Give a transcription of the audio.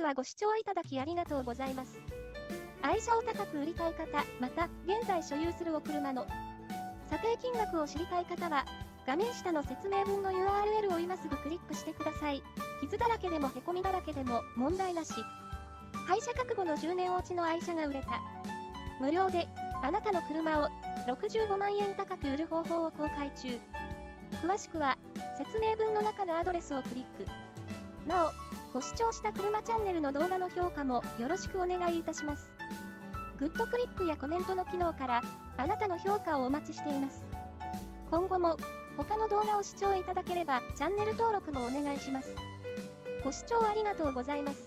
はご視聴いただきありがとうございます。愛車を高く売りたい方、また、現在所有するお車の査定金額を知りたい方は、画面下の説明文の URL を今すぐクリックしてください。傷だらけでも凹みだらけでも問題なし。廃車覚悟の10年落ちの愛車が売れた。無料で、あなたの車を65万円高く売る方法を公開中。詳しくは、説明文の中のアドレスをクリック。なお、ご視聴した車チャンネルの動画の評価もよろしくお願いいたします。グッドクリックやコメントの機能から、あなたの評価をお待ちしています。今後も、他の動画を視聴いただければ、チャンネル登録もお願いします。ご視聴ありがとうございます。